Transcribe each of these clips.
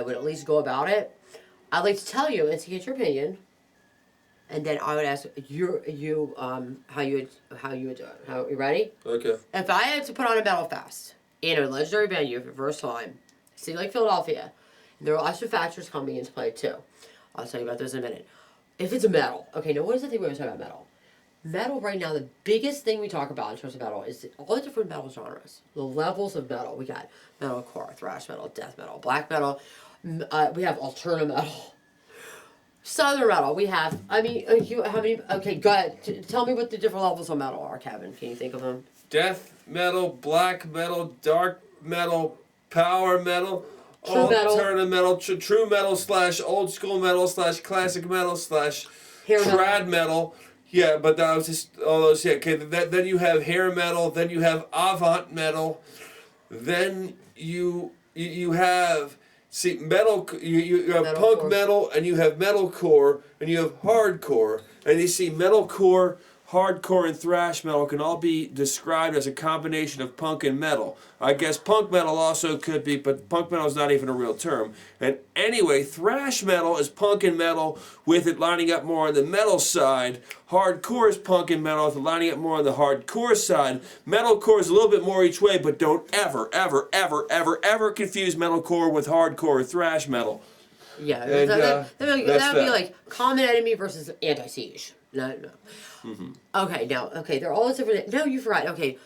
I would at least go about it. I'd like to tell you and to get your opinion, and then I would ask how you would do it. How you ready? Okay. If I had to put on a metal fest in a legendary venue for the first time, city like Philadelphia, and there are lots of factors coming into play too. I'll tell you about those in a minute. If it's a metal, okay. Now what is the thing we always talk about metal? Metal right now, the biggest thing we talk about in terms of metal is all the different metal genres, the levels of metal. We got metalcore, thrash metal, death metal, black metal. We have alternative metal, southern metal. We have. I mean, how many? Okay, go ahead. Tell me what the different levels of metal are, Kevin. Can you think of them? Death metal, black metal, dark metal, power metal, True metal. alternative metal, true metal / old school metal / classic metal / Hair trad metal. Yeah, but that was just all those. Yeah, okay. Then you have hair metal. Then you have avant metal. Then you have metal. You have punk metal, and you have metalcore, and you have hardcore, and you see metalcore, hardcore, and thrash metal can all be described as a combination of punk and metal. I guess punk metal also could be, but punk metal is not even a real term. And anyway, thrash metal is punk and metal with it lining up more on the metal side. Hardcore is punk and metal with it lining up more on the hardcore side. Metalcore is a little bit more each way, but don't ever confuse metalcore with hardcore or thrash metal. Yeah, And, that would be like Common Enemy versus Anti-Siege. No. Mm-hmm. Okay, they're all different. No, you forgot. Okay,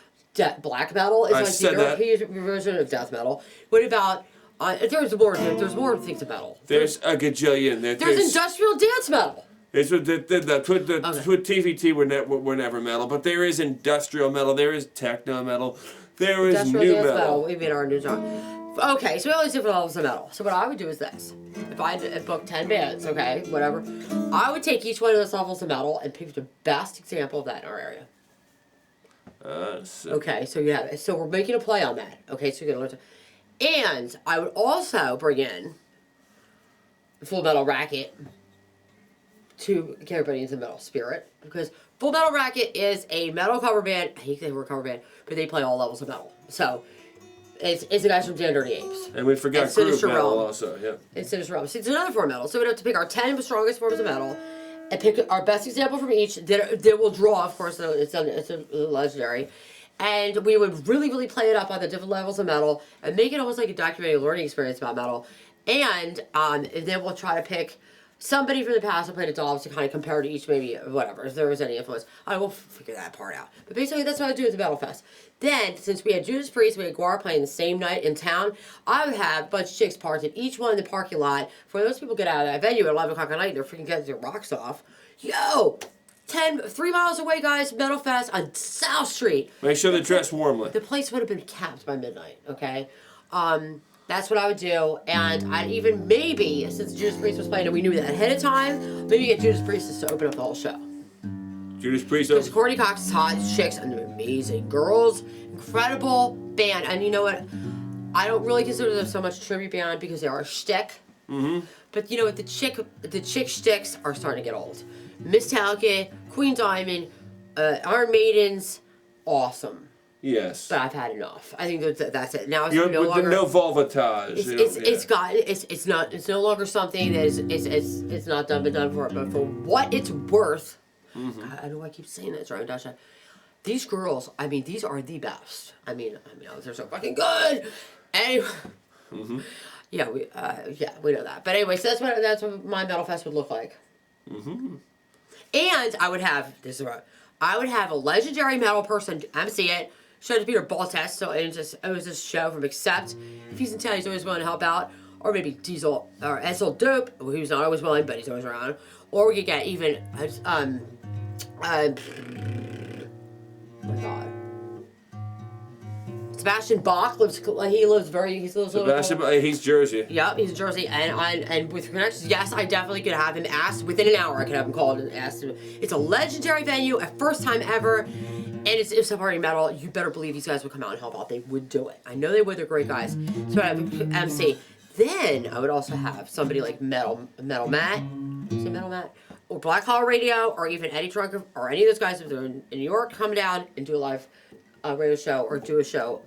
black metal is like the European version of death metal. What about? There's more things of metal. There's a gajillion. There's industrial dance metal. It's with TVT were never metal, but there is industrial metal. There is techno metal. There is new metal. We made our new genre. Okay, so we have all these different levels of metal. So what I would do is this. If I booked 10 bands, okay, whatever, I would take each one of those levels of metal and pick the best example of that in our area. Okay, so we're making a play on that. Okay, so you're gonna learn and I would also bring in Full Metal Racket to get everybody into the metal spirit, because Full Metal Racket is a metal cover band. I hate the word cover band, but they play all levels of metal. So it's the guys from Damn Dirty Apes. And we forgot groove metal also, yeah. It's Sinister Realm. So it's another form of metal. So we'd have to pick our 10 strongest forms of metal and pick our best example from each. Then we'll draw, of course, it's a legendary. And we would really play it up on the different levels of metal and make it almost like a documentary learning experience about metal. And then we'll try to pick somebody from the past who played a Dobbs to kind of compare to each, maybe, whatever, if there was any influence. I will figure that part out. But basically, that's what I do at the Metal Fest. Then, since we had Judas Priest, we had Guar playing the same night in town, I would have a bunch of chicks parked at each one in the parking lot. For those people get out of that venue at 11 o'clock at night, they're freaking getting their rocks off. Yo! 3 miles away, guys, Metal Fest on South Street. Make sure they dress warmly. The place would have been capped by midnight, okay? That's what I would do, and I'd even maybe, since Judas Priest was playing and we knew that ahead of time, maybe get Judas Priest to open up the whole show. Judas Priest. Because Courtney Cox is hot, chicks, and they're amazing girls, incredible band, and you know what? I don't really consider them so much a tribute band because they are a shtick. Mm-hmm. But you know what? The chick shticks are starting to get old. Miss Metallica, Queen Diamond, Iron Maiden's awesome. Yes. But I've had enough. I think that's it. Now it's no longer. No voltage. It's no longer something that is it's not done for it. But for what it's worth, God, I know I keep saying that. It's right, Dasha. These girls, I mean, these are the best. I mean, they're so fucking good. Anyway. Mm-hmm. Yeah, we know that. But anyway, so that's what my Metal Fest would look like. Mm-hmm. And I would have a legendary metal person MC it. Show to Peter Ball Test, so it was a show from Accept. If he's in town, he's always willing to help out. Or maybe Diesel or Essel Dope, who's not always willing, but he's always around. Or we could get even oh my God. Sebastian Bach lives he's Jersey. Yep, he's Jersey, and with connections, yes, I definitely could have him asked within an hour. I could have him called and asked him. It's a legendary venue, a first time ever, and it's a party metal. You better believe these guys would come out and help out. They would do it. I know they would. They're great guys. So I would MC. Then I would also have somebody like Metal Matt, say Metal Matt, or Black Collar Radio, or even Eddie Trunk, or any of those guys if they're in New York, come down and do a live a radio show or do a show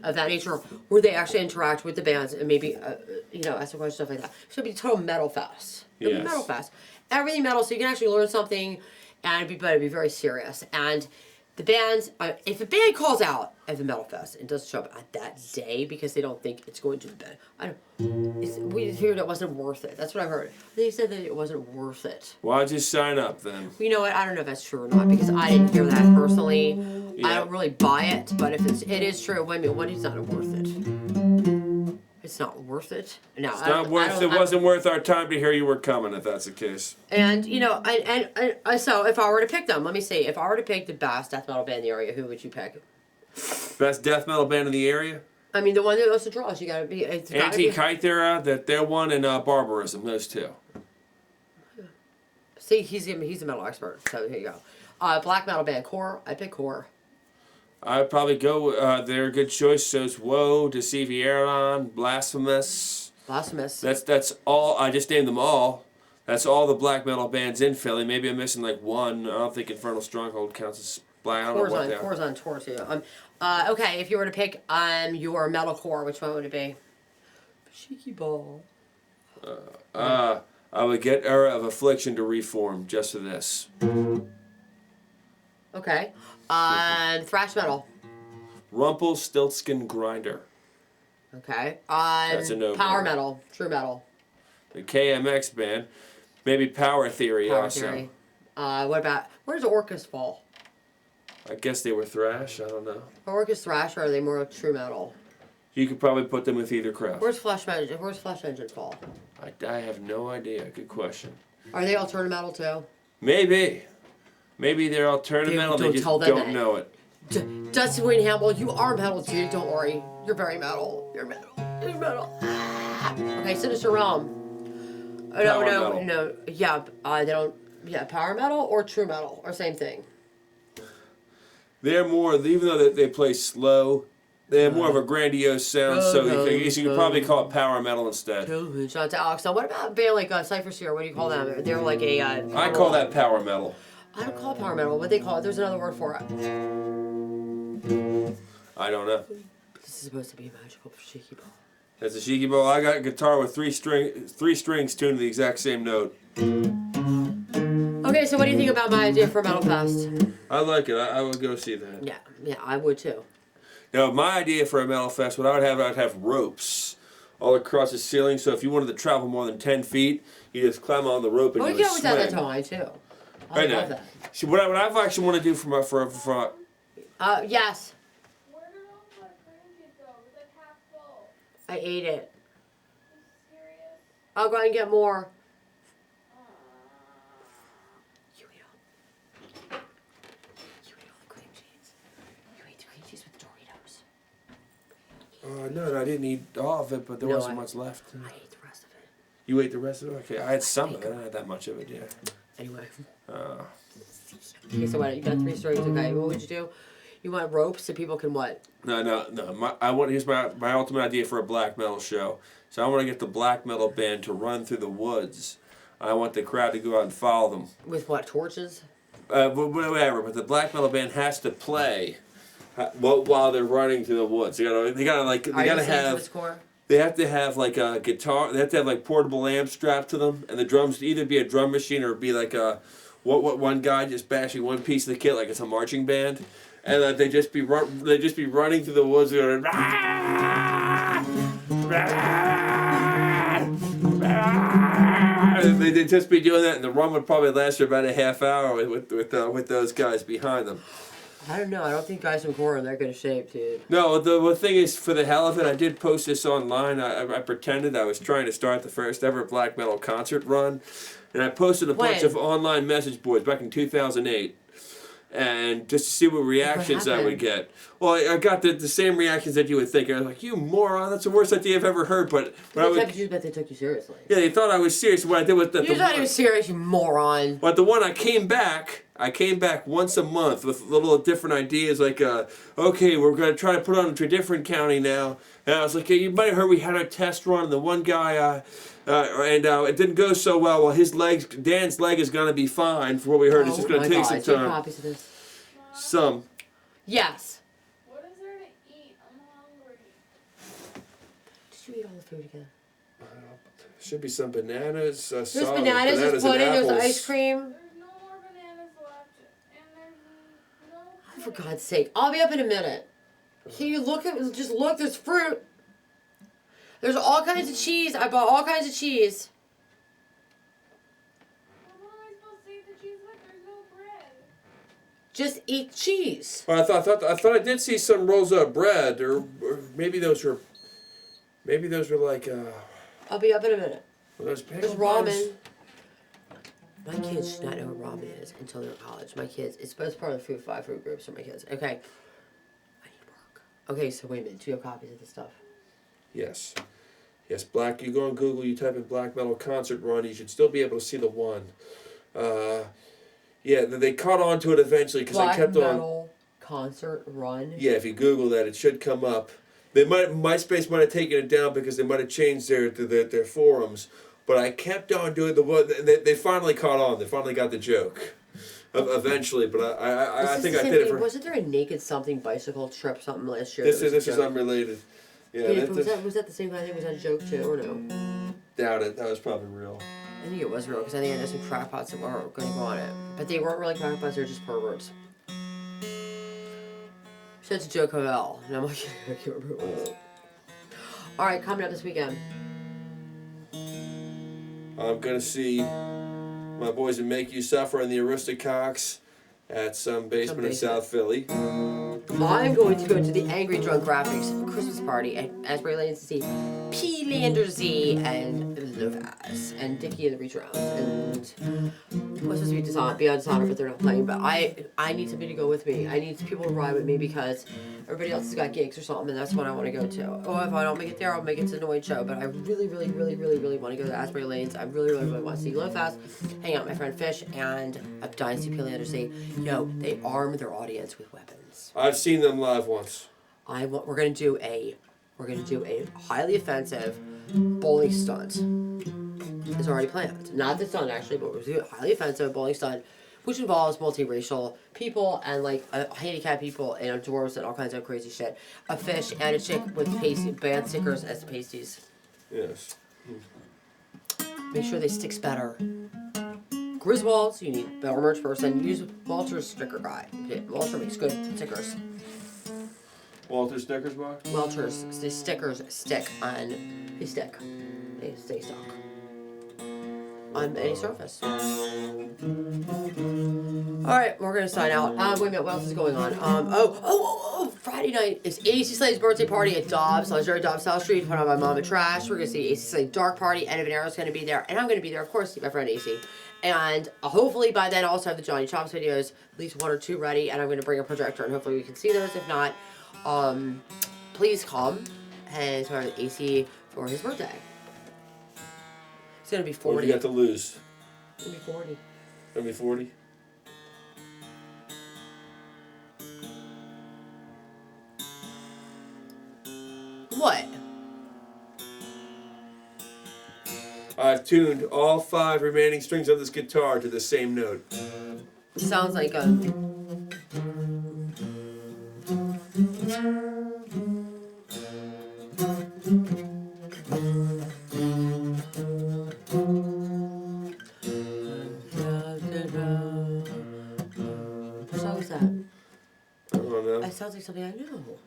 of that nature where they actually interact with the bands and maybe ask a question, stuff like that. So it'd be total metal fest. It'd be metal fest. Everything metal, so you can actually learn something, and it'd be very serious. And the bands, if a band calls out at the metal fest and doesn't show up at that day because they don't think it's going to be bad, we figured it wasn't worth it. That's what I heard. They said that it wasn't worth it. Why'd you sign up then? You know what? I don't know if that's true or not because I didn't hear that personally. Yeah. I don't really buy it, but if it is true, wait a minute, what is not worth it? It's not worth it. No, it's not worth. It wasn't worth our time to hear you were coming. If that's the case. And so if I were to pick them, let me see. If I were to pick the best death metal band in the area, who would you pick? Best death metal band in the area? I mean, the one that also draws. You gotta be. Anti-Kite, they're one, and Barbarism. Those two. See, he's a metal expert. So here you go. Black metal band, Core. I pick Core. I'd probably go. They're a good choice. So's Woe, Deceiviaron, Blasphemous. Blasphemous. That's all. I just named them all. That's all the black metal bands in Philly. Maybe I'm missing like one. I don't think Infernal Stronghold counts as black. I don't know what they are. Core's on tour too. Okay, if you were to pick your metalcore, which one would it be? Cheeky ball. I would get Era of Affliction to reform just for this. Okay. Thrash metal. Rumpelstiltskin Grinder. Okay. That's a no. Power metal. True metal. The KMX band. Maybe Power Theory Power also. Theory. What about, where's Orcus fall? I guess they were thrash. I don't know. Orcus thrash, or are they more true metal? You could probably put them with either craft. Where's Flesh Engine fall? I have no idea. Good question. Are they alternative metal too? Maybe. Maybe they're alternative metal. They just don't know it. Dusty Wayne Hamble, you are metal, dude. Don't worry. You're very metal. You're metal. You're metal. Okay, Sinister Realm. No. Yeah, they don't. Yeah, power metal or true metal or same thing. They're more, even though they play slow, they have more of a grandiose sound. So you could probably call it power metal instead. Shout out to Alex. Now, what about a band like Cypher Seer? What do you call them? They're like a. I call that power metal. I don't call it power metal. What do they call it? There's another word for it. I don't know. This is supposed to be a magical shaky ball. That's a shaky ball. I got a guitar with three strings tuned to the exact same note. Okay, so what do you think about my idea for Metal Fest? I like it. I would go see that. Yeah, I would too. Now, my idea for a Metal Fest, what I'd have ropes all across the ceiling. So if you wanted to travel more than 10 feet, you just climb on the rope and you would swing. We can always have that to mine too. I love that. See, what I actually want to do for yes. Where did all my cream cheese go? It was like half full. I ate it. Are you serious? I'll go and get more. You ate all the cream cheese. You ate the cream cheese with Doritos. No, I didn't eat all of it, but there wasn't much left. I ate the rest of it. You ate the rest of it? Okay, I had some of it. I didn't have that much of it, yeah. Anyway. Okay, so what? You got 3 strings. Okay, what would you do? You want ropes so people can what? No. Here's my ultimate idea for a black metal show. So I want to get the black metal band to run through the woods. I want the crowd to go out and follow them. With what? Torches? Whatever. But the black metal band has to play while they're running through the woods. They gotta have like a guitar. They have to have like portable amps strapped to them, and the drums either be a drum machine or be like a one guy just bashing one piece of the kit like it's a marching band, and they just be running through the woods going. They'd just be doing that, and the run would probably last for about a half hour with those guys behind them. I don't know. I don't think guys from Core are in that good a shape, dude. No, the thing is, for the hell of it, I did post this online. I pretended I was trying to start the first ever black metal concert run, and I posted a bunch of online message boards back in 2008. And just to see what reactions I would get. Well, I got the same reactions that you would think. I was like, you moron, that's the worst idea I've ever heard. But they took you seriously. Yeah, they thought I was serious. What I did with you thought he was serious, you moron. But the one I came back once a month with little different ideas, like, okay, we're going to try to put it on to a different county now. And I was like, you might have heard we had a test run, and the one guy, and it didn't go so well. Well, Dan's leg is going to be fine for what we heard. It's just going to take some time. Copies of this? Some. Yes. eat all the food again? Should be some bananas. There's solid bananas, there's and pudding, there's apples. ice cream. There's no more bananas left, and there's no. For God's sake, I'll be up in a minute. Can you look at? Just look. There's fruit. There's all kinds of cheese. I bought all kinds of cheese. What am I supposed to eat the cheese with? There's no bread. Just eat cheese. Well, I thought I did see some rolls of bread, or maybe those were like I'll be up in a minute. those There's ramen. My kids should not know what ramen is until they're in college. My kids, it's part of the five food groups for my kids. Okay. I need work. Okay, so wait a minute. Do you have copies of this stuff? Yes. Yes, black. You go on Google, you type in black metal concert run, you should still be able to see the one. Yeah, they caught on to it eventually because I kept Black on. metal concert run. Yeah, if you Google that, it should come up. MySpace might have taken it down because they might have changed their forums, but I kept on doing the one. They finally caught on. They finally got the joke. Eventually, but I think I did it for. Wasn't there a naked something bicycle trip something last year? This is unrelated. Yeah, but was that the same kind of thing? Was that a joke too, or no? Doubt it. That was probably real. I think it was real because I think I know some crackpots that were going to go on it, but they weren't really crackpots; they were just perverts. So it's a joke of L, and I'm like, I can't remember what it was. All right, coming up this weekend. I'm gonna see my boys in Make You Suffer and the Aristococks at some basement in South Philly. I'm going to go to the Angry Drunk Graphics Christmas party at Asbury Lanes to see P. Lander Z and Lovaz and Dickie and the Reach Around and what's supposed to be Beyond Dishonor, but they're not playing. But I need somebody to go with me. I need people to ride with me because everybody else has got gigs or something, and that's what I want to go to. Or if I don't make it there, I'll make it to the Noid show. But I really want to go to Asbury Lanes. I really want to see Lovaz, hang out with my friend Fish, and I'm dying to see P. Lander Z. Yo, they arm their audience with weapons. I've seen them live once. We're gonna do a highly offensive bowling stunt. It's already planned. Not the stunt actually, but we're doing a highly offensive bowling stunt, which involves multiracial people and like handicapped people and dwarves and all kinds of crazy shit. A fish and a chick with band stickers as pasties. Yes. Make sure they sticks better. Griswolds, you need better merch person. Use Walter's sticker guy. Walter makes good stickers. Walter Stickers box? Welchers, the stickers stick on the stick. They stay stuck on any surface. Alright, we're gonna sign out. Wait a minute, what else is going on? Friday night is AC Slade's birthday party at Dobbs, Legendary Dobbs South Street, put on by Mama Trash. We're gonna see AC Slade Dark Party, Ed Vanaro's gonna be there, and I'm gonna be there, of course, see my friend AC. And hopefully by then I'll also have the Johnny Chops videos, at least 1 or 2 ready, and I'm gonna bring a projector and hopefully we can see those. If not, please come and talk to AC for his birthday. It's gonna be 40. What do you got to lose? It's gonna be 40. Gonna be 40? What? I've tuned all 5 remaining strings of this guitar to the same note. Sounds like a... What song is that? I don't know. It sounds like something I know.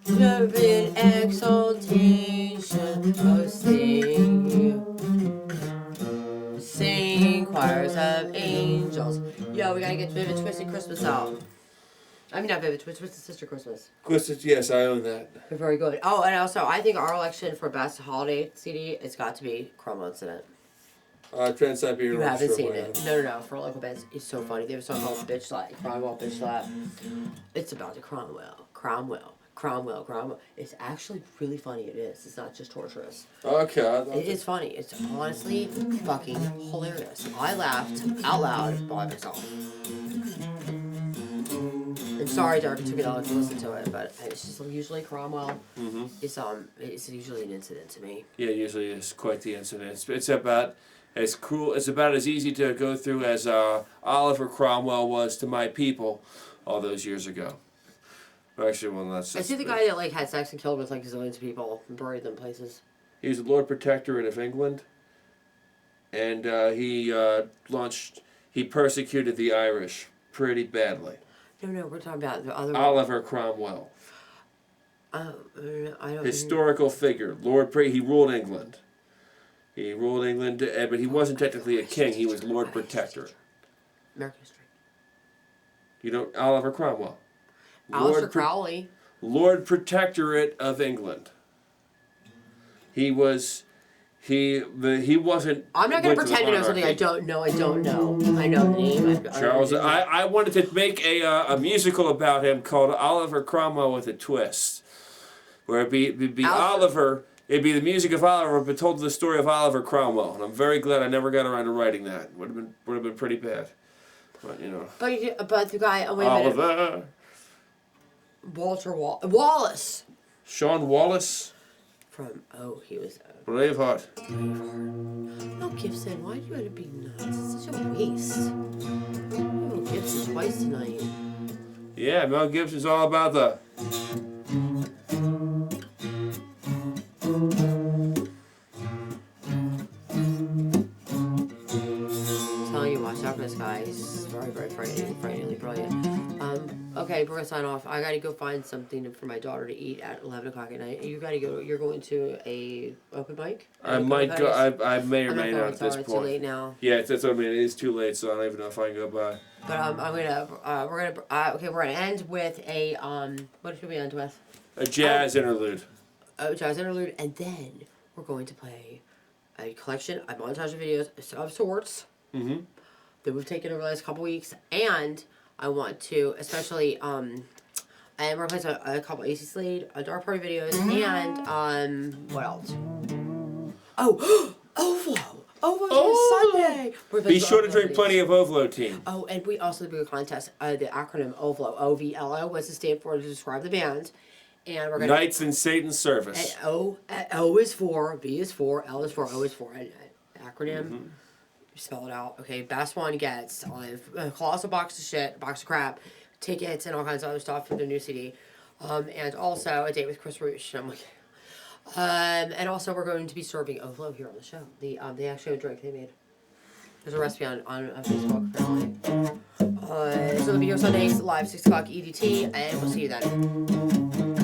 Love in exaltation, oh sing choirs of angels. Yo, we gotta get Vivid Twisted Christmas out. I mean, not Vivid Twisted Sister Christmas. Yes, I own that. They're very good. Oh, and also, I think our election for best holiday CD has got to be Cromwell Incident. Trans-Siberian You haven't Orchestra, seen it. No. For local bands, it's so funny. They have a song called Bitch Slap, Cromwell Bitch Slap. It's about the Cromwell. It's actually really funny. It is. It's not just torturous. Okay. It is funny. It's honestly fucking hilarious. I laughed out loud by myself. And sorry, Derek, it took me long to listen to it, but it's just usually Cromwell. Mm-hmm. It's usually an incident to me. Yeah, it usually is quite the incident. It's about as cruel. It's about as easy to go through as Oliver Cromwell was to my people all those years ago. Actually, well, that's I just. see the guy that like had sex and killed with like zillions of people and buried them places. He was the Lord Protectorate of England, and he persecuted the Irish pretty badly. No, we're talking about the other Oliver Cromwell. I don't. Historical figure. He ruled England. He ruled England, but he wasn't technically a king. He was Lord Protectorate. American history. You know, Oliver Cromwell. Aleister Crowley. Lord Protectorate of England. He wasn't. I'm not going to pretend to know something I don't know. I don't know. I know the name. Charles. I wanted to make a musical about him called Oliver Cromwell with a Twist, where it'd be Oliver. It'd be the music of Oliver, but told the story of Oliver Cromwell. And I'm very glad I never got around to writing that. Would have been pretty bad. But you know. But the guy. Oh, wait a minute. Oliver. Wallace. Sean Wallace. He was. Braveheart. Mel Gibson, why do you have to be nuts? It's such a waste. Mel Gibson twice tonight. Yeah, Mel Gibson's all about the. I'm telling you, watch out for this guy. He's very, very frighteningly brilliant. Okay, we're gonna sign off. I gotta go find something for my daughter to eat at 11 o'clock at night. You gotta go. You're going to a open mic. I might go. I may or may not at this point. It's too late now. Yeah, that's what I mean. It is too late, so I don't even know if I can go by. But we're gonna end with a what should we end with? A jazz interlude. A jazz interlude, and then we're going to play a collection of montage videos of sorts that we've taken over the last couple weeks, and I want to especially and we're gonna play a couple AC Slade, Dark Party videos, and what else? Oh, OVO Sunday. Be sure to drink plenty of OVLO, team. Oh, and we also do a contest. The acronym OVLO, OVLO, was to stand for to describe the band. And we're gonna Knights in Satan's Service. O is for, V is for, L is for, O is for. Acronym. Spell it out. Okay, best one gets a colossal box of shit, box of crap, tickets, and all kinds of other stuff for the new CD. And also a date with Chris Roosh. I'm like, and also we're going to be serving OVLO here on the show. They actually have a drink they made. There's a recipe on Facebook apparently. So it'll be here Sundays live 6 o'clock EDT, and we'll see you then.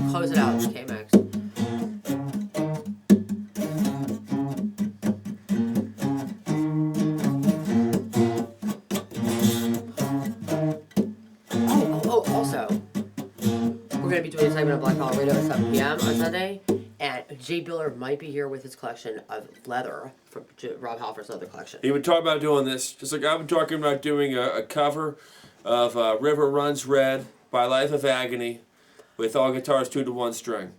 Close it out, K-Max. Also, we're going to be doing a segment of Black Collar Radio at 7 p.m. on Sunday, and Jay Biller might be here with his collection of leather from Rob Halford's leather collection. He would talk about doing this, just like I've been talking about doing a cover of River Runs Red by Life of Agony with all guitars tuned to one string.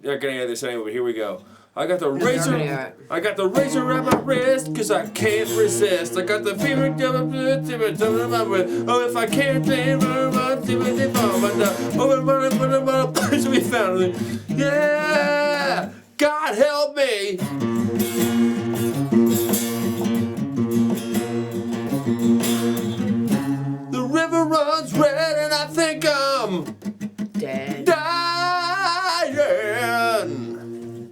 Not gonna hear this anyway, but here we go. I got the razor around my wrist, cause I can't resist. I got the fever, oh, if I can't play, so we found it. Yeah, God help me. The river runs red, and I think I'm Dead. dying.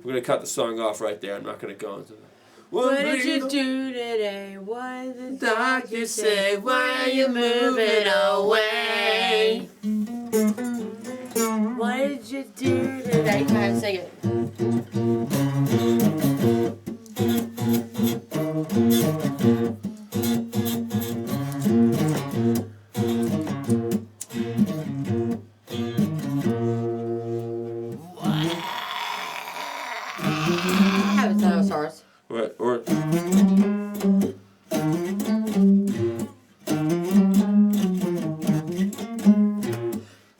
We're gonna cut the song off right there. I'm not gonna go into that. What did you do today? What did the Doctor say? Why are you moving away? What did you do today? Can I sing it? Have dinosaurs. What? Or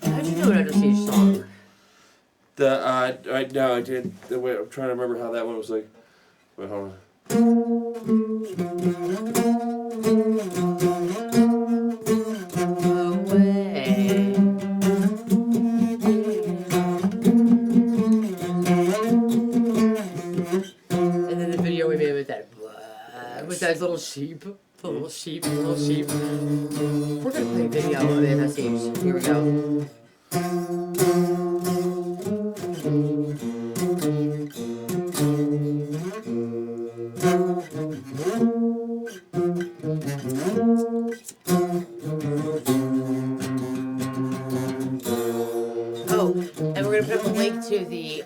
How'd you do it under siege song? right now I did. Wait, I'm trying to remember how that one was like. Wait, hold on. Away. And then the video we made with that little sheep. The little sheep. We're gonna play a video of it. Here we go. Oh, and we're gonna put up a link to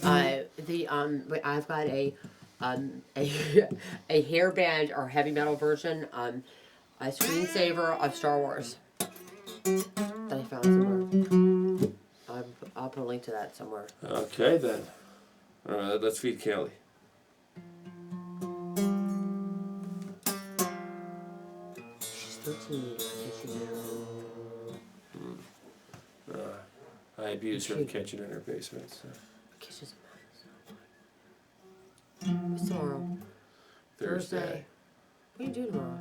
I've got a a hairband or heavy metal version, a screensaver of Star Wars that I found somewhere. I'll put a link to that somewhere. Okay then. Let's feed Kelly. She's 13. I abuse her kitchen in her basement. So. Kitchen's mine. What's tomorrow? Thursday. What are you doing tomorrow?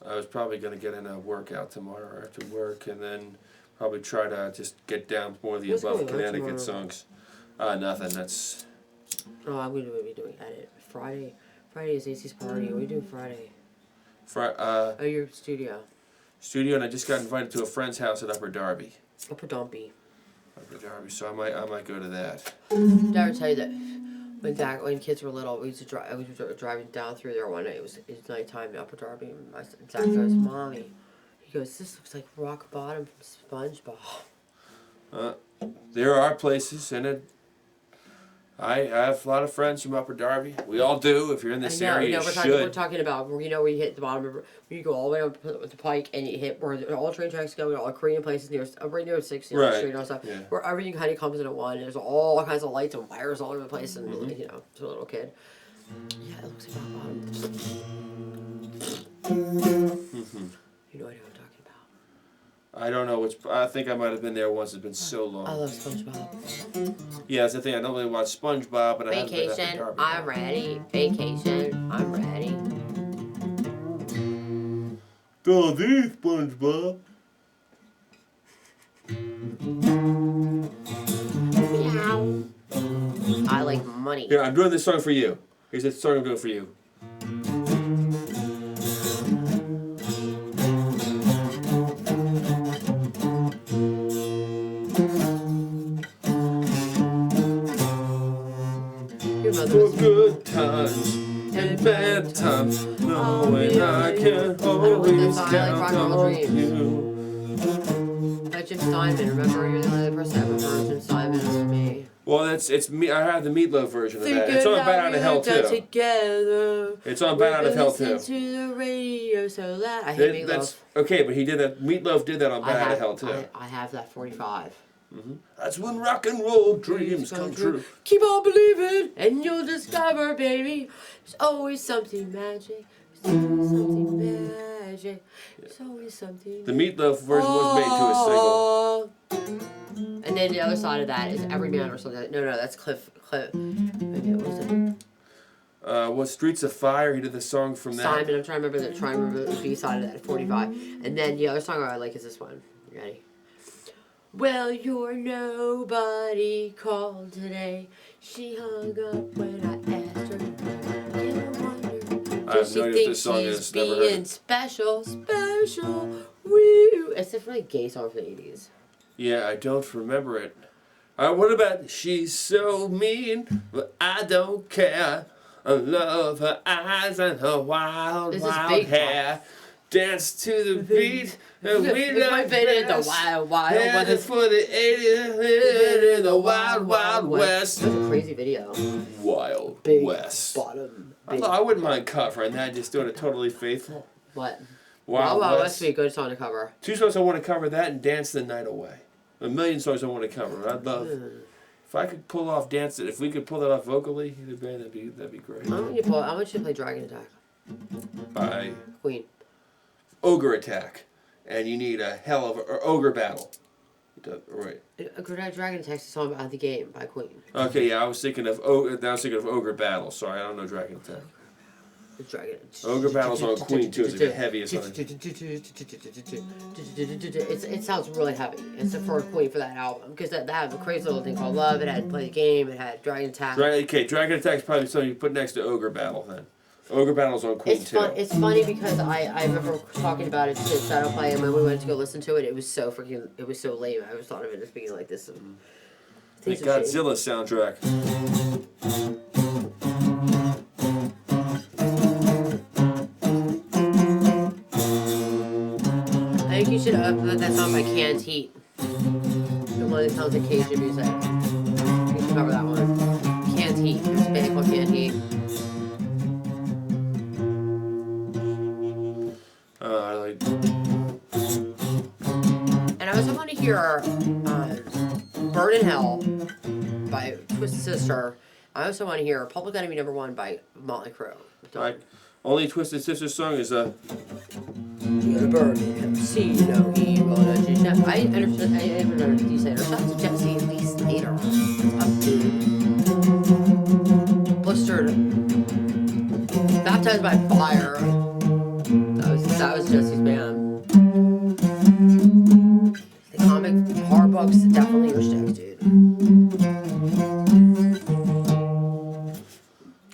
I was probably going to get in a workout tomorrow after work, and then probably try to just get down more of the What's Above going on Connecticut tomorrow? songs. Nothing. That's Oh, I'm gonna be doing edit Friday. Friday is AC's party. What are you doing Friday? Oh, your studio. studio, and I just got invited to a friend's house at Upper Darby. Upper Dumpy. Upper Darby, so I might go to that. Did I ever tell you that when kids were little, we used to drive. I was driving down through there one night. It was nighttime in Upper Darby, and Zach goes, "Mommy," he goes, "This looks like rock bottom from SpongeBob." There are places, and I have a lot of friends from Upper Darby. We all do. If you're in this area, you we're should. talking about where where you hit the bottom of where you go all the way up the Pike and you hit where all train tracks go, all the Korean places near right near 60 on the Right. street and all stuff. Yeah. Where everything kind of comes into one. There's all kinds of lights and wires all over the place, and you know, to a little kid. Yeah, it looks like rock bottom. You know what I'm talking about. I don't know which. I think I might have been there once. It's been so long. I love SpongeBob. Yeah, that's the thing. I don't really watch SpongeBob, but I haven't been to Vacation, Upper Darby. I'm ready. Vacation, I'm ready. Don't eat SpongeBob. Meow. I like money. Here, I'm doing this song for you. Here's the song I'm doing for you. Your mother For was good times and bad times, knowing I can always count on you. Like Jim Steinman, remember you're the only person to ever heard Jim Steinman was me. Well, it's me. I have the Meatloaf version of that. It's on Bad Out of Hell too. Together. It's on Bad Out of Hell Listen too. to the radio so loud. I hate Meatloaf. That's okay, but he did that. Meatloaf did that on Bad Out of Hell too. I have that 45. That's when rock and roll dreams come true. Keep on believing, and you'll discover, baby. There's always something magic. There's always something magic. There's always something. The Meatloaf version was made to a single. And then the other side of that is Every Man or something. No, that's Cliff. Maybe it wasn't. Was Streets of Fire? He did the song from that. Simon, I'm trying to remember the B side of that 45. And then the other song I like is this one. You ready? Well, your nobody called today. She hung up when I asked her. Can I wonder, I does have she no idea what think this song she's is. Never heard being it. special? Woo! It's a really gay song from the 80s. Yeah, I don't remember it. What about She's So Mean, but I don't care. I love her eyes and her wild, This is wild big hair. Dance to the beat, and we It's my love favorite, the best. Wild Wild Headed West. for the 80s in the Wild, Wild West. That's a crazy video. Wild Big West. bottom. I Big. thought I wouldn't mind covering that, just doing it totally faithful. What? Wild Wow, West. West would be a good song to cover. Two songs I want to cover that and Dance the Night Away. A million songs I want to cover. I'd love if I could pull off Dance It. If we could pull that off vocally, the band, that'd be great. I want you to play Dragon Attack. By Queen. Ogre Attack, and you need a hell of or Ogre Battle. Right. Dragon Attack's a song about the game by Queen. Okay, yeah, I was thinking of Ogre Battle. Sorry, I don't know Dragon Attack. Dragon. Ogre Battle's on Queen too. It's like the heaviest one. It sounds really heavy. It's for Queen for that album because that had a crazy little thing called Love. It had Play the Game. It had Dragon Attack. Okay, Dragon Attack's probably something you put next to Ogre Battle then. Ogre Battle's on Queen It's too. fun. It's funny because I remember talking about it to Shadow Play, and when we went to go listen to it, it was so freaking. It was so lame. I was thought of it as being like this. The Things have changed. Godzilla soundtrack. I think you should upload that song by Canned Heat. The one that sounds like Cajun music. You should cover that one. Canned Heat. There's a band called Canned Heat. Like, And I also want to hear Burn in Hell by Twisted Sister. I also want to hear Public Enemy #1 by Motley Crue. like, only Twisted Sister song is You gotta burn it. See no evil. I understand. I even know what you say. Shout out to Jesse Lee Slater. What's up, dude? Blistered. Baptized by Fire. That was Jesse's band. The comic horror books definitely your shtick, dude.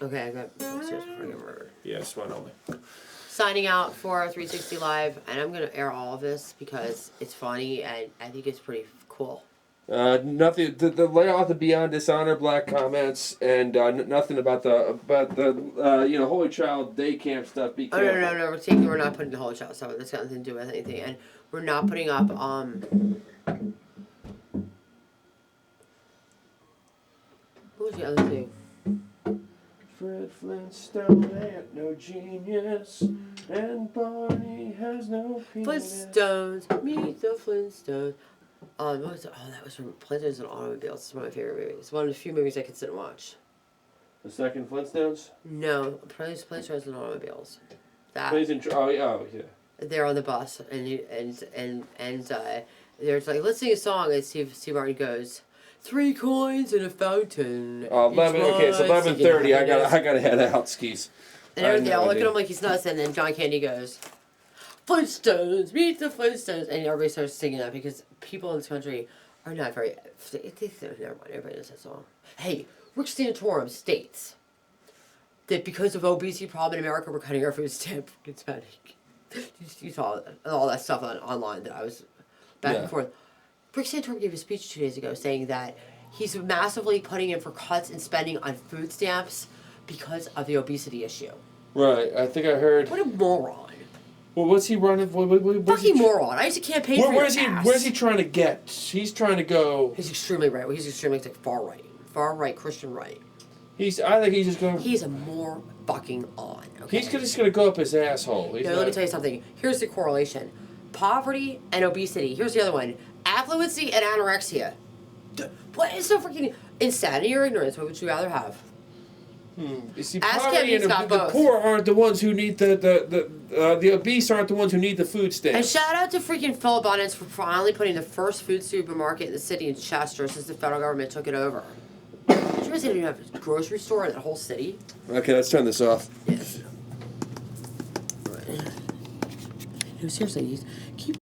Okay, I got upstairs before I get murdered. yeah, Smart only. Signing out for 360 Live, and I'm gonna air all of this because it's funny and I think it's pretty cool. Nothing. The layoff the Beyond Dishonor black comments and nothing about the Holy Child Day Camp stuff. Be Oh careful. no, we're not putting the whole child stuff. That's got nothing to do with anything, and we're not putting up what was the other thing? Fred Flintstone ain't no genius, and Barney has no penis. Flintstones, meet the Flintstones. What was it? Oh, that was from Flintstones and Automobiles. It's one of my favorite movies. It's one of the few movies I can sit and watch. The second Flintstones? No, Flintstones and Automobiles. That. Plays in, oh yeah. They're on the bus and there's like, let's sing a song, and Steve Martin goes, 3 coins in a fountain. 11. Okay, it's 11:30. I gotta head out, skis. And everything, I'll look at him like he's nuts, and then John Candy goes, Flintstones, meet the Flintstones, and everybody starts singing that because people in this country are not very. Never mind, everybody knows that song. Hey, Rick Santorum states that because of obesity problem in America, we're cutting our food stamp. It's funny. You saw all that stuff online that I was back and forth. Rick Santorum gave a speech 2 days ago saying that he's massively putting in for cuts in spending on food stamps because of the obesity issue. Right, I think I heard. What a moron. Well, what's he running? Fucking moron. I used to campaign for Where's your he? ass. Where's he trying to get? He's trying to go. He's extremely right. He's extremely like far right, Christian right. I think he's just going. He's a more fucking on. Okay? He's just going to go up his asshole. Now, let me tell you something. Here's the correlation: poverty and obesity. Here's the other one: affluency and anorexia. What is so freaking insanity or ignorance? What would you rather have? You see, Ask poverty him, and he's got the both. poor aren't the ones who need the obese aren't the ones who need the food And stamps. shout out to freaking Phil Abundance for finally putting the first food supermarket in the city in Chester since the federal government took it over. Did you realize they didn't even have a grocery store in that whole city? Okay, let's turn this off. Yes. No, seriously, keep